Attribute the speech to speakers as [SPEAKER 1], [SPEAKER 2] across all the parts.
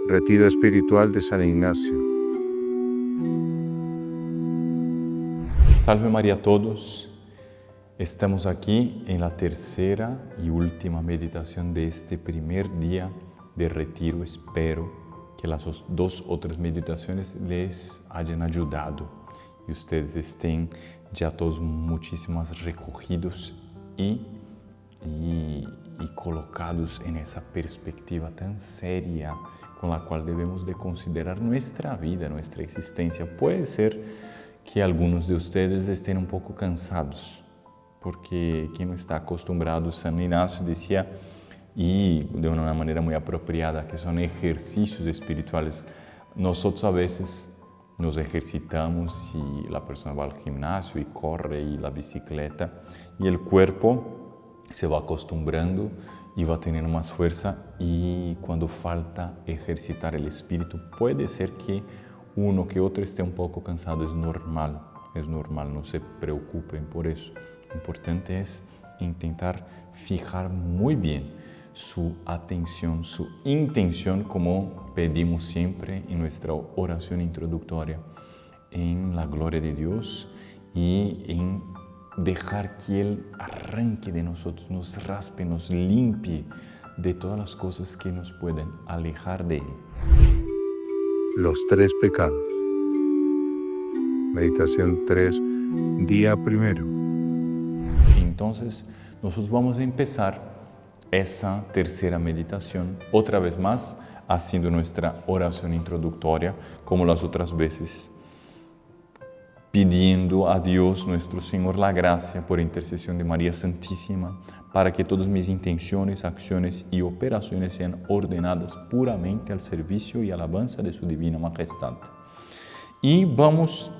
[SPEAKER 1] Retiro espiritual de San Ignacio.
[SPEAKER 2] Salve María a todos. Estamos aquí en la tercera y última meditación de este primer día de retiro. Espero que las dos otras meditaciones les hayan ayudado y ustedes estén ya todos muchísimo más recogidos y colocados en esa perspectiva tan seria con la cual debemos de considerar nuestra vida, nuestra existencia. Puede ser que algunos de ustedes estén un poco cansados, porque quien no está acostumbrado, San Ignacio decía, y de una manera muy apropiada, que son ejercicios espirituales. Nosotros a veces nos ejercitamos y la persona va al gimnasio y corre y la bicicleta y el cuerpo se va acostumbrando y va teniendo más fuerza, y cuando falta ejercitar el espíritu puede ser que uno que otro esté un poco cansado. Es normal, no se preocupen por eso. Lo importante es intentar fijar muy bien su atención, su intención, como pedimos siempre en nuestra oración introductoria, en la gloria de Dios y en dejar que Él arranque de nosotros, nos raspe, nos limpie de todas las cosas que nos pueden alejar de Él.
[SPEAKER 1] Los tres pecados. Meditación 3, día primero.
[SPEAKER 2] Entonces, nosotros vamos a empezar esa tercera meditación, otra vez más, haciendo nuestra oración introductoria, como las otras veces, pidiendo a Dios nuestro Señor la gracia por intercesión de María Santísima, para que todas mis intenciones, acciones y operaciones sean ordenadas puramente al servicio y alabanza de su Divina Majestad. Y vamos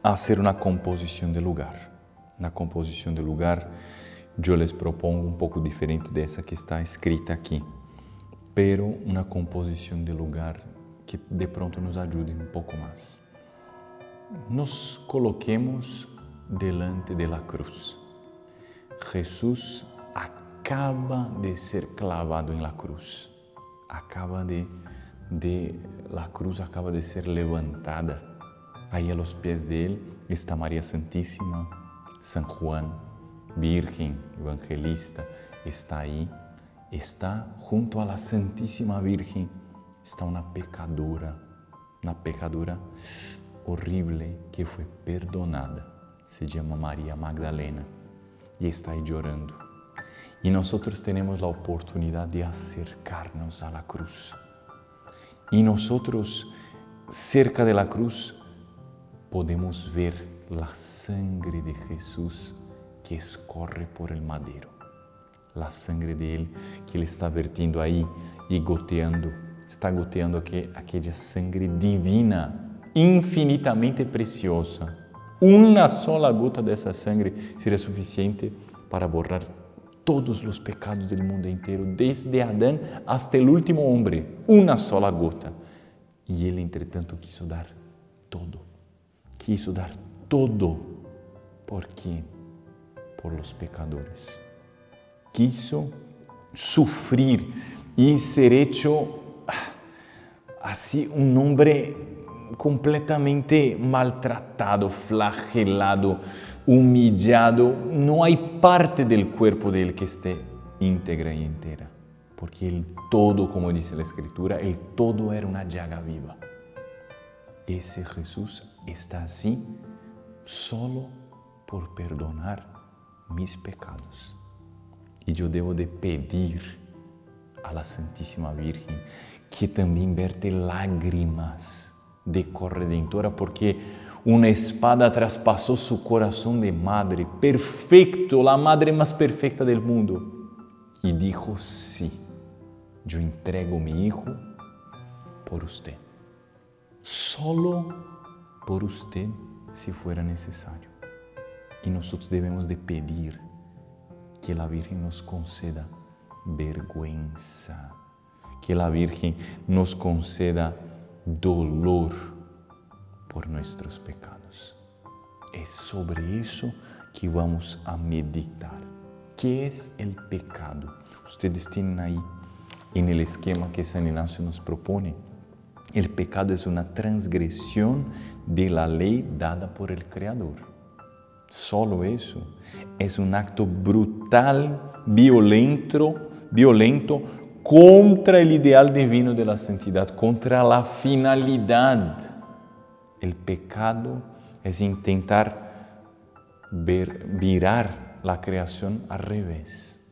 [SPEAKER 2] a hacer una composición de lugar. Una composición de lugar, yo les propongo un poco diferente de esa que está escrita aquí, pero una composición de lugar que de pronto nos ayude un poco más. Nos coloquemos delante de la cruz. Jesús acaba de ser clavado en la cruz. La cruz acaba de ser levantada. Ahí a los pies de Él está María Santísima, San Juan, Virgen, Evangelista, está ahí. Está junto a la Santísima Virgen, está una pecadora horrible que fue perdonada. Se llama María Magdalena y está ahí llorando. Y nosotros tenemos la oportunidad de acercarnos a la cruz. Y nosotros, cerca de la cruz, podemos ver la sangre de Jesús que escorre por el madero. La sangre de Él que Él está vertiendo ahí y está goteando aquella sangre divina, infinitamente preciosa. Una sola gota de esa sangre sería suficiente para borrar todos los pecados del mundo entero, desde Adán hasta el último hombre. Una sola gota. Y Él, entre tanto, quiso dar todo. ¿Por qué? Por los pecadores. Quiso sufrir y ser hecho así un hombre completamente maltratado, flagelado, humillado. No hay parte del cuerpo de Él que esté íntegra y entera, porque el todo, como dice la Escritura, el todo era una llaga viva. Ese Jesús está así solo por perdonar mis pecados. Y yo debo de pedir a la Santísima Virgen que también verte lágrimas de corredentora, porque una espada traspasó su corazón de madre, perfecto, la madre más perfecta del mundo, y dijo: sí, yo entrego mi hijo por usted, solo por usted si fuera necesario. Y nosotros debemos de pedir que la Virgen nos conceda vergüenza, que la Virgen nos conceda dolor por nuestros pecados. Es sobre eso que vamos a meditar. ¿Qué es el pecado? Ustedes tienen ahí en el esquema que San Ignacio nos propone. El pecado es una transgresión de la ley dada por el Creador. Solo eso. Es un acto brutal, violento contra el ideal divino de la santidad, contra la finalidad. El pecado es intentar virar la creación al revés,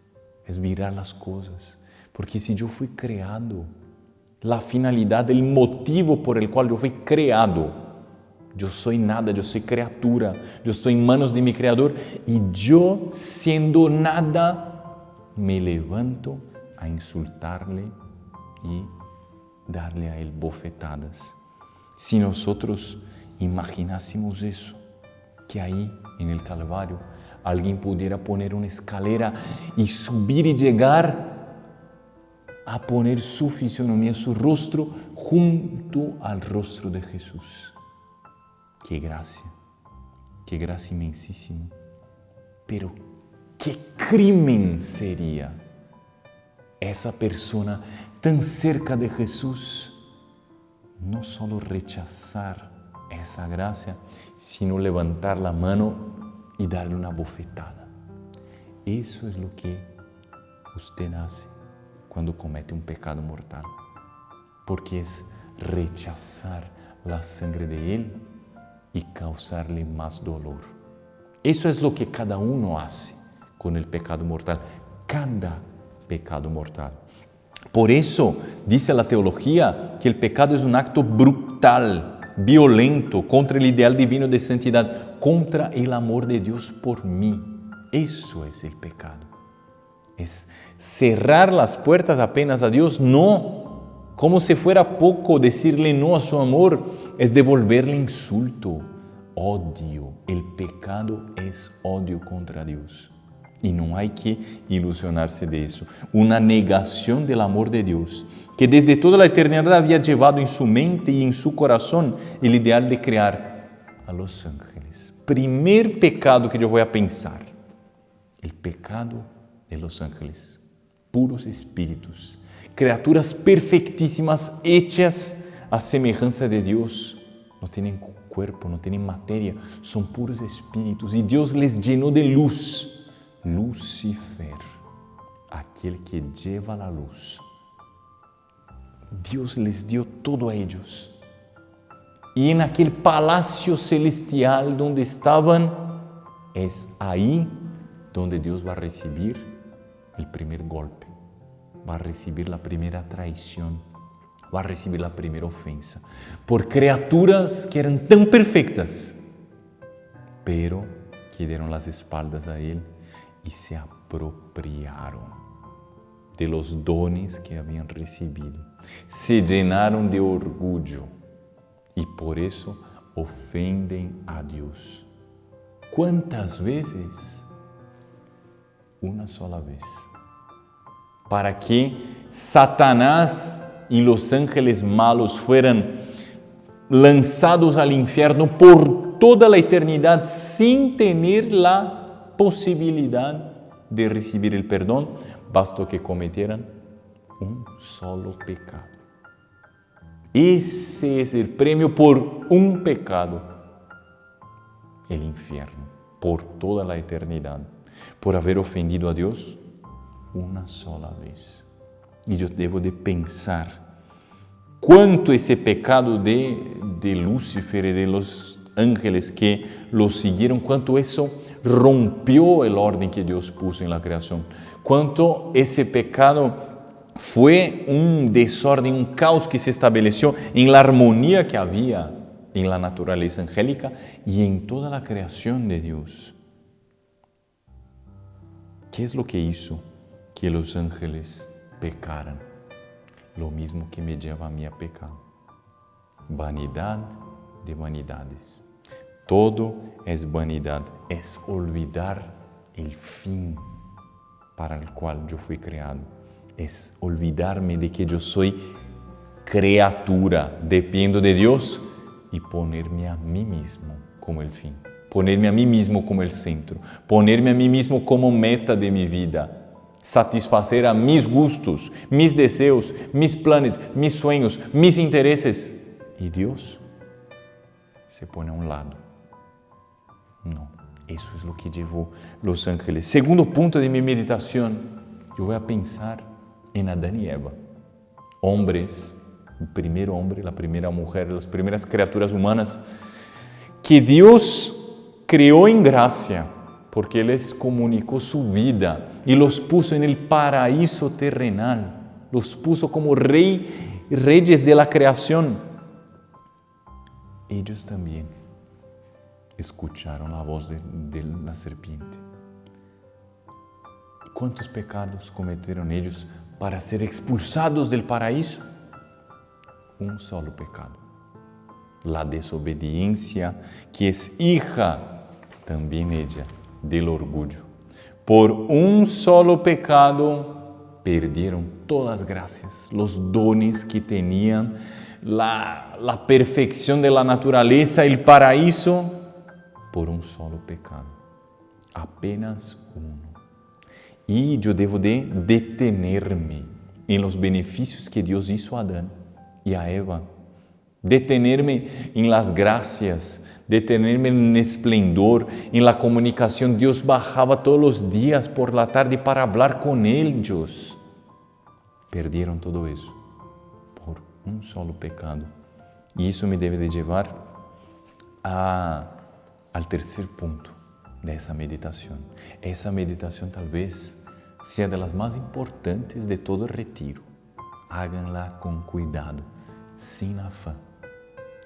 [SPEAKER 2] es virar las cosas. Porque si yo fui creado, la finalidad, el motivo por el cual yo fui creado, yo soy nada, yo soy criatura, yo estoy en manos de mi Creador y yo, siendo nada, me levanto a insultarle y darle a él bofetadas. Si nosotros imaginásemos eso, que ahí en el Calvario alguien pudiera poner una escalera y subir y llegar a poner su fisionomía, su rostro junto al rostro de Jesús. Qué gracia inmensísima. Pero qué crimen sería esa persona tan cerca de Jesús no solo rechazar esa gracia, sino levantar la mano y darle una bofetada. Eso es lo que usted hace cuando comete un pecado mortal, porque es rechazar la sangre de Él y causarle más dolor. Eso es lo que cada uno hace con el pecado mortal, cada pecado mortal. Por eso dice la teología que el pecado es un acto brutal, violento contra el ideal divino de santidad, contra el amor de Dios por mí. Eso es el pecado. Es cerrar las puertas apenas a Dios, no. Como si fuera poco decirle no a su amor, es devolverle insulto, odio. El pecado es odio contra Dios. Y no hay que ilusionarse de eso. Una negación del amor de Dios, que desde toda la eternidad había llevado en su mente y en su corazón el ideal de crear a los ángeles. Primer pecado que yo voy a pensar, el pecado de los ángeles, puros espíritus, criaturas perfectísimas, hechas a semejanza de Dios. No tienen cuerpo, no tienen materia, son puros espíritus y Dios les llenó de luz. Lucifer, aquel que lleva la luz. Dios les dio todo a ellos. Y en aquel palacio celestial donde estaban, es ahí donde Dios va a recibir el primer golpe, va a recibir la primera traición, va a recibir la primera ofensa, por criaturas que eran tan perfectas, pero que dieron las espaldas a Él y se apropiaron de los dones que habían recibido, se llenaron de orgullo y por eso ofenden a Dios. ¿Cuántas veces? Una sola vez. Para que Satanás y los ángeles malos fueran lanzados al infierno por toda la eternidad sin tener la posibilidad de recibir el perdón, bastó que cometieran un solo pecado. Ese es el premio por un pecado, el infierno, por toda la eternidad, por haber ofendido a Dios una sola vez. Y yo debo de pensar cuánto ese pecado de Lucifer y de los ángeles que lo siguieron, cuánto eso rompió el orden que Dios puso en la creación. Cuánto ese pecado fue un desorden, un caos que se estableció en la armonía que había en la naturaleza angélica y en toda la creación de Dios. ¿Qué es lo que hizo que los ángeles pecaran? Lo mismo que me lleva a mí a pecar. Vanidad de vanidades. Todo es vanidad, es olvidar el fin para el cual yo fui creado. Es olvidarme de que yo soy criatura, dependo de Dios y ponerme a mí mismo como el fin, ponerme a mí mismo como el centro, ponerme a mí mismo como meta de mi vida. satisfacer a mis gustos, mis deseos, mis planes, mis sueños, mis intereses. Y Dios se pone a un lado. No, eso es lo que llevó los ángeles. Segundo punto de mi meditación, yo voy a pensar en Adán y Eva. Hombres, el primer hombre, la primera mujer, las primeras criaturas humanas que Dios creó en gracia, porque Él les comunicó su vida y los puso en el paraíso terrenal, los puso como reyes de la creación. Ellos también escucharon la voz de la serpiente. ¿Cuántos pecados cometieron ellos para ser expulsados del paraíso? Un solo pecado. La desobediencia, que es hija también ella del orgullo. Por un solo pecado perdieron todas las gracias, los dones que tenían, la perfección de la naturaleza, el paraíso, por un solo pecado. Apenas uno. Y yo debo de detenerme en los beneficios que Dios hizo a Adán y a Eva. Detenerme en las gracias, detenerme en el esplendor, en la comunicación. Dios bajaba todos los días por la tarde para hablar con ellos. Perdieron todo eso por un solo pecado. Y eso me debe de llevar al tercer punto de esa meditación. Esa meditación tal vez sea de las más importantes de todo el retiro. Háganla con cuidado, sin afán.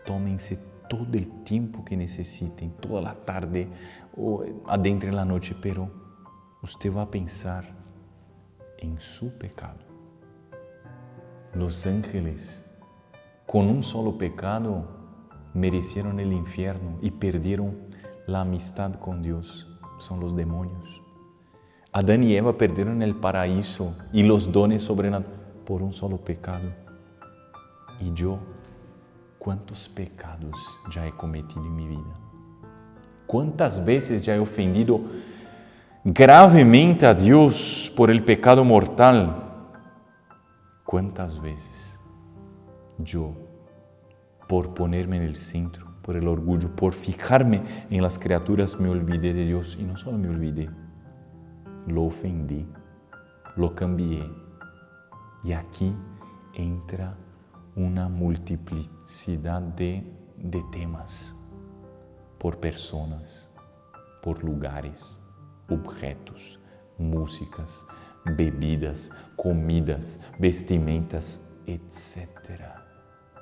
[SPEAKER 2] Tómense todo el tiempo que necesiten, toda la tarde o adentro en la noche, pero usted va a pensar en su pecado. Los ángeles, con un solo pecado, merecieron el infierno y perdieron la amistad con Dios. Son los demonios. Adán y Eva perdieron el paraíso y los dones sobrenaturales por un solo pecado. Y yo, ¿cuántos pecados ya he cometido en mi vida? ¿Cuántas veces ya he ofendido gravemente a Dios por el pecado mortal? ¿Cuántas veces yo, por ponerme en el centro, por el orgullo, por fijarme en las criaturas, me olvidé de Dios? Y no solo me olvidé, lo ofendí, lo cambié. Y aquí entra una multiplicidad de temas, por personas, por lugares, objetos, músicas, bebidas, comidas, vestimentas, etcétera,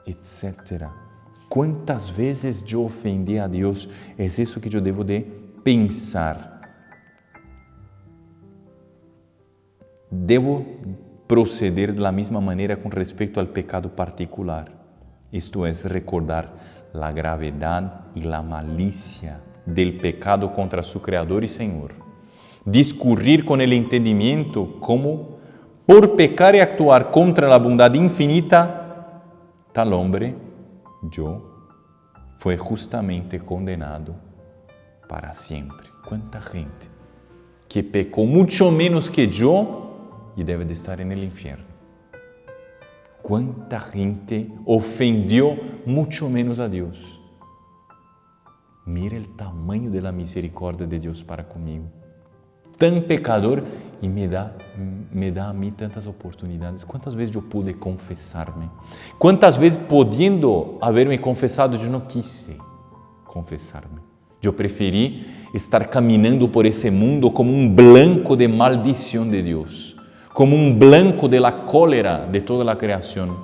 [SPEAKER 2] etcétera. ¿Cuántas veces yo ofendí a Dios? Es eso que yo debo de pensar. Debo proceder de la misma manera con respecto al pecado particular. Esto es, recordar la gravedad y la malicia del pecado contra su Creador y Señor. Discurrir con el entendimiento cómo, por pecar y actuar contra la bondad infinita, tal hombre, yo, fue justamente condenado para siempre. ¿Cuánta gente que pecó mucho menos que yo y debe de estar en el infierno? ¿Cuánta gente ofendió mucho menos a Dios? Mira el tamaño de la misericordia de Dios para conmigo. Tan pecador y me da a mí tantas oportunidades. ¿Cuántas veces yo pude confesarme? ¿Cuántas veces pudiendo haberme confesado yo no quise confesarme? Yo preferí estar caminando por ese mundo como un blanco de maldición de Dios, como un blanco de la cólera de toda la creación.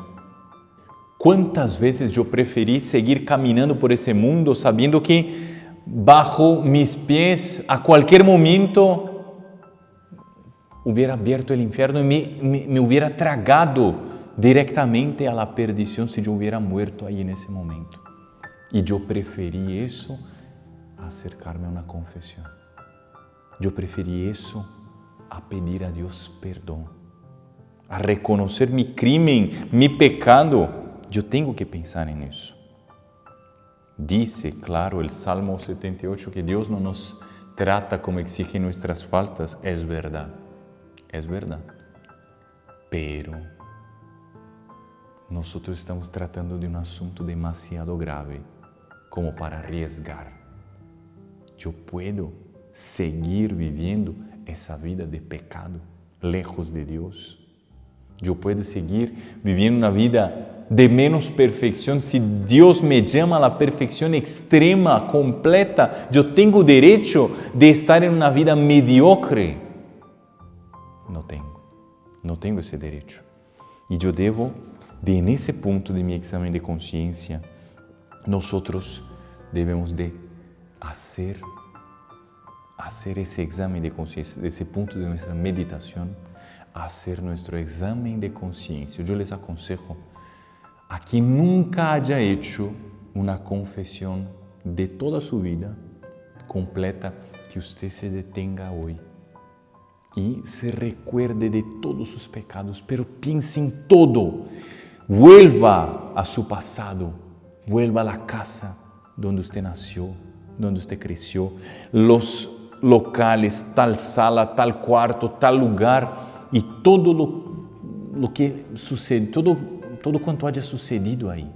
[SPEAKER 2] ¿Cuántas veces yo preferí seguir caminando por ese mundo sabiendo que bajo mis pies a cualquier momento hubiera abierto el infierno y me hubiera tragado directamente a la perdición si yo hubiera muerto ahí en ese momento? Y yo preferí eso a acercarme a una confesión. Yo preferí eso a pedir a Dios perdón, a reconocer mi crimen, mi pecado. Yo tengo que pensar en eso. Dice, claro, el Salmo 78 que Dios no nos trata como exige nuestras faltas. Es verdad. es verdad. Pero nosotros estamos tratando de un asunto demasiado grave como para arriesgar. Yo puedo seguir viviendo esa vida de pecado, lejos de Dios. Yo puedo seguir viviendo una vida de menos perfección. Si Dios me llama a la perfección extrema, completa, yo tengo derecho de estar en una vida mediocre. No tengo ese derecho. Y yo debo, en ese punto de mi examen de conciencia, nosotros debemos de hacer ese examen de conciencia, ese punto de nuestra meditación, hacer nuestro examen de conciencia. Yo les aconsejo a quien nunca haya hecho una confesión de toda su vida completa, que usted se detenga hoy y se recuerde de todos sus pecados, pero piense en todo. Vuelva a su pasado, vuelva a la casa donde usted nació, donde usted creció, los locales, tal sala, tal cuarto, tal lugar y todo lo que sucede, todo cuanto haya sucedido ahí.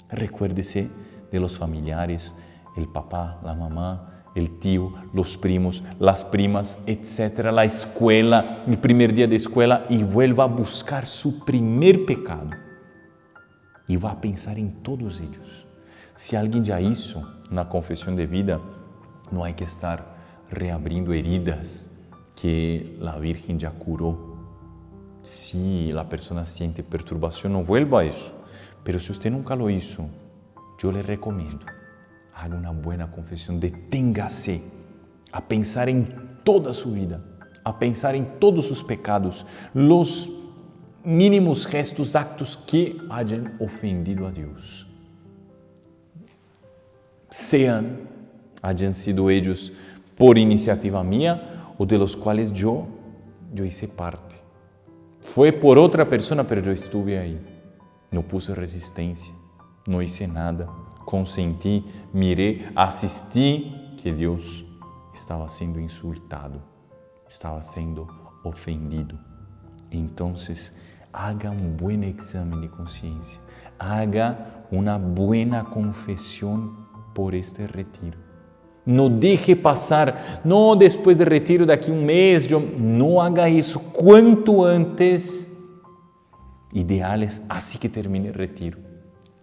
[SPEAKER 2] Recuérdese de los familiares, el papá, la mamá, el tío, los primos, las primas, etcétera, la escuela, el primer día de escuela, y vuelva a buscar su primer pecado y va a pensar en todos ellos. Si alguien ya hizo una confesión de vida, no hay que estar reabriendo heridas que la Virgen ya curó. Si la persona siente perturbación, no vuelva a eso. Pero si usted nunca lo hizo, yo le recomiendo, haga una buena confesión, deténgase a pensar en toda su vida, a pensar en todos sus pecados, los mínimos gestos, actos que hayan ofendido a Dios. Hayan sido ellos por iniciativa mía o de los cuales yo hice parte. Fue por otra persona, pero yo estuve ahí. No puse resistencia, no hice nada, consentí, miré, asistí que Dios estaba siendo insultado, estaba siendo ofendido. Entonces, haga un buen examen de conciencia, haga una buena confesión por este retiro. No deje pasar, no después del retiro, de aquí un mes, no haga eso. Cuanto antes, ideal es así que termine el retiro.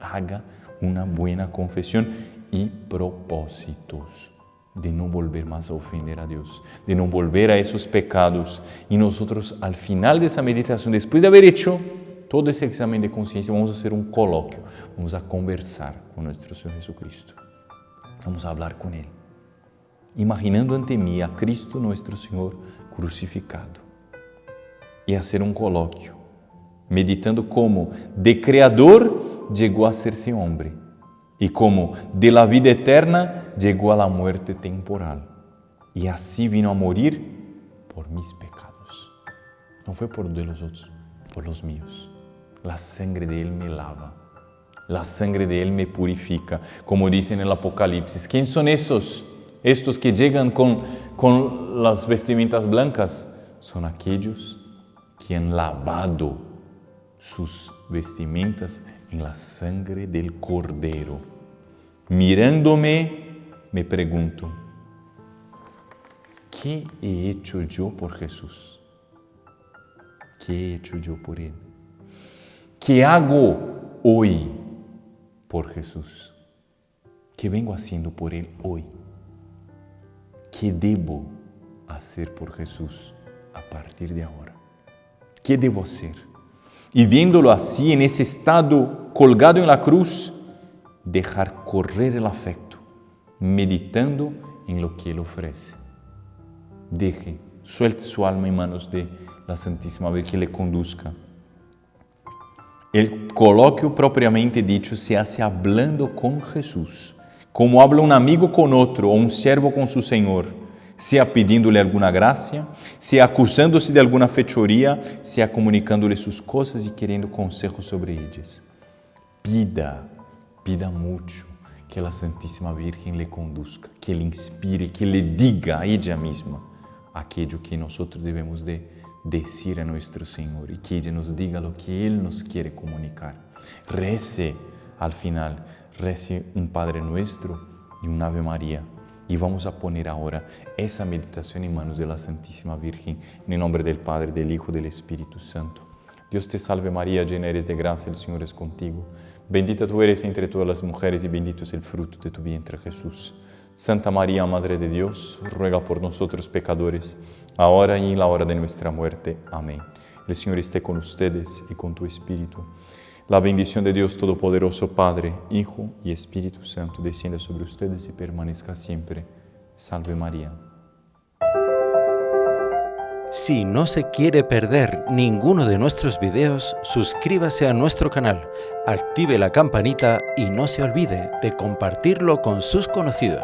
[SPEAKER 2] Haga una buena confesión y propósitos de no volver más a ofender a Dios, de no volver a esos pecados. Y nosotros al final de esa meditación, después de haber hecho todo ese examen de conciencia, vamos a hacer un coloquio, vamos a conversar con nuestro Señor Jesucristo. Vamos a hablar con Él, imaginando ante mí a Cristo nuestro Señor crucificado, y hacer un coloquio, meditando cómo de Creador llegó a hacerse hombre y cómo de la vida eterna llegó a la muerte temporal y así vino a morir por mis pecados. No fue por de los otros, por los míos. La sangre de Él me lava, la sangre de Él me purifica, como dice en el Apocalipsis. ¿Quién son esos? Estos que llegan con las vestimentas blancas son aquellos que han lavado sus vestimentas en la sangre del Cordero. Mirándome, me pregunto, ¿qué he hecho yo por Jesús? ¿Qué he hecho yo por Él? ¿Qué hago hoy por Jesús? ¿Qué vengo haciendo por Él hoy? ¿Qué debo hacer por Jesús a partir de ahora? ¿Qué debo hacer? Y viéndolo así, en ese estado, colgado en la cruz, dejar correr el afecto, meditando en lo que Él ofrece. Suelte su alma en manos de la Santísima Virgen, que le conduzca. El coloquio propiamente dicho se hace hablando con Jesús, como habla un amigo con otro o un siervo con su Señor, sea pidiéndole alguna gracia, sea acusándose de alguna fechoría, sea comunicándole sus cosas y queriendo consejos sobre ellas. Pida mucho que la Santísima Virgen le conduzca, que le inspire, que le diga a ella misma aquello que nosotros debemos de decir a nuestro Señor y que ella nos diga lo que Él nos quiere comunicar. Rece al final, rece un Padre Nuestro y un Ave María. Y vamos a poner ahora esa meditación en manos de la Santísima Virgen, en el nombre del Padre, del Hijo y del Espíritu Santo. Dios te salve María, llena eres de gracia, el Señor es contigo. Bendita tú eres entre todas las mujeres y bendito es el fruto de tu vientre Jesús. Santa María, Madre de Dios, ruega por nosotros pecadores, ahora y en la hora de nuestra muerte. Amén. El Señor esté con ustedes y con tu Espíritu. La bendición de Dios Todopoderoso, Padre, Hijo y Espíritu Santo, descienda sobre ustedes y permanezca siempre. Salve María.
[SPEAKER 3] Si no se quiere perder ninguno de nuestros videos, suscríbase a nuestro canal, active la campanita y no se olvide de compartirlo con sus conocidos.